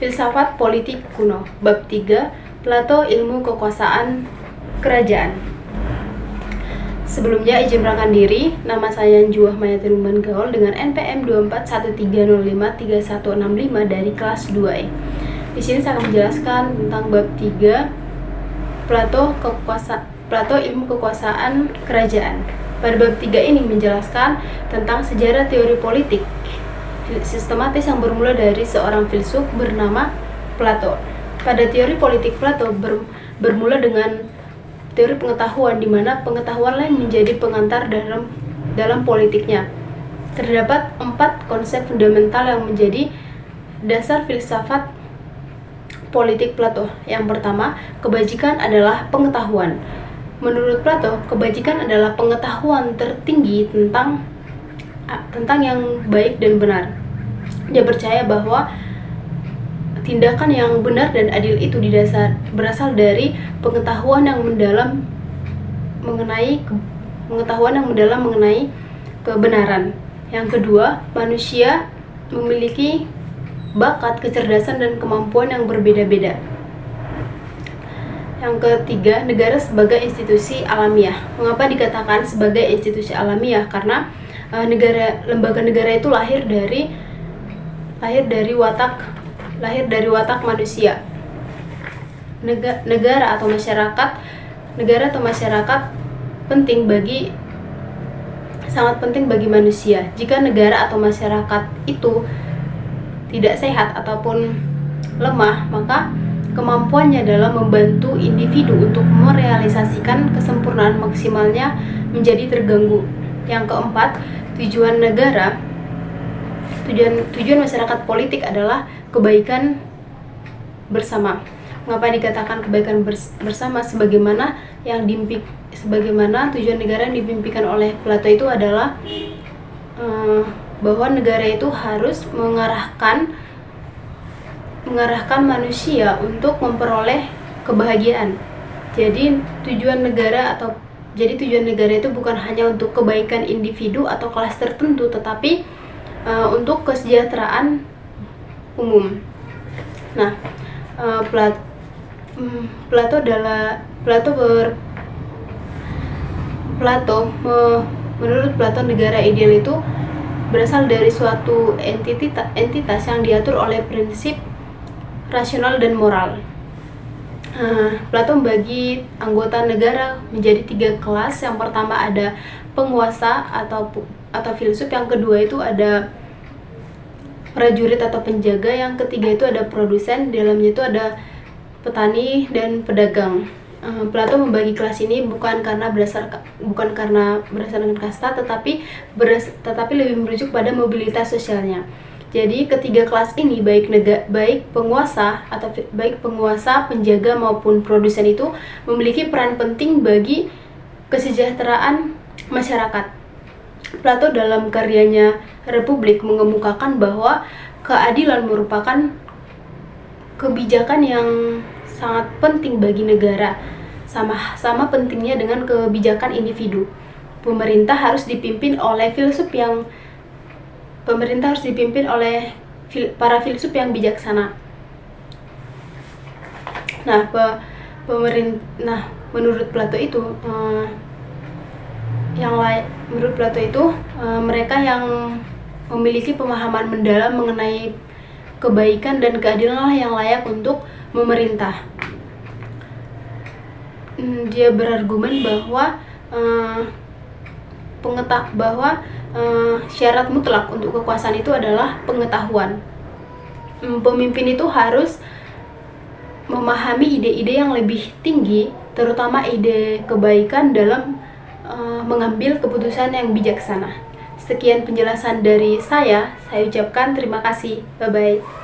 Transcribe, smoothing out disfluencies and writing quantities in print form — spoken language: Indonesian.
Filsafat Politik Kuno. Bab 3. Plato, Ilmu Kekuasaan Kerajaan. Sebelumnya izin perkenalkan diri, nama saya Juwah Mayati Rumban Gaul dengan NPM 2413053165 dari kelas 2E. Di sini saya akan menjelaskan tentang bab 3 Plato, Ilmu Kekuasaan Kerajaan. Pada bab 3 ini menjelaskan tentang sejarah teori politik sistematis yang bermula dari seorang filsuf bernama Plato. Pada teori politik Plato bermula dengan teori pengetahuan, di mana pengetahuan lain menjadi pengantar dalam politiknya. Terdapat 4 konsep fundamental yang menjadi dasar filsafat politik Plato. Yang pertama, kebajikan adalah pengetahuan. Menurut Plato, kebajikan adalah pengetahuan tertinggi tentang yang baik dan benar. Dia percaya bahwa tindakan yang benar dan adil itu berasal dari pengetahuan yang mendalam mengenai kebenaran. Yang kedua, manusia memiliki bakat, kecerdasan, dan kemampuan yang berbeda-beda. Yang ketiga, negara sebagai institusi alamiah. Mengapa dikatakan sebagai institusi alamiah? Karena lembaga negara itu lahir dari watak manusia. Negara atau masyarakat sangat penting bagi manusia. Jika negara atau masyarakat itu tidak sehat ataupun lemah, maka kemampuannya dalam membantu individu untuk merealisasikan kesempurnaan maksimalnya menjadi terganggu. Yang keempat, tujuan masyarakat politik adalah kebaikan bersama. Mengapa dikatakan kebaikan bersama? Sebagaimana tujuan negara yang dimimpikan oleh Plato itu adalah bahwa negara itu harus mengarahkan manusia untuk memperoleh kebahagiaan. Jadi tujuan negara itu bukan hanya untuk kebaikan individu atau kelas tertentu, tetapi untuk kesejahteraan umum. Nah, menurut Plato, negara ideal itu berasal dari suatu entitas yang diatur oleh prinsip rasional dan moral. Plato membagi anggota negara menjadi 3 kelas. Yang pertama ada penguasa atau filsuf, yang kedua itu ada prajurit atau penjaga, yang ketiga itu ada produsen, di dalamnya itu ada petani dan pedagang. Plato membagi kelas ini bukan karena berdasarkan kasta, tetapi lebih merujuk pada mobilitas sosialnya. Jadi ketiga kelas ini baik penguasa, penjaga maupun produsen itu memiliki peran penting bagi kesejahteraan masyarakat. Plato dalam karyanya Republik mengemukakan bahwa keadilan merupakan kebijakan yang sangat penting bagi negara, sama pentingnya dengan kebijakan individu. Pemerintah harus dipimpin oleh para filsuf yang bijaksana. Menurut Plato itu mereka yang memiliki pemahaman mendalam mengenai kebaikan dan keadilan yang layak untuk memerintah. Dia berargumen bahwa syarat mutlak untuk kekuasaan itu adalah pengetahuan. Pemimpin itu harus memahami ide-ide yang lebih tinggi, terutama ide kebaikan dalam mengambil keputusan yang bijaksana. Sekian penjelasan dari saya ucapkan terima kasih. Bye-bye.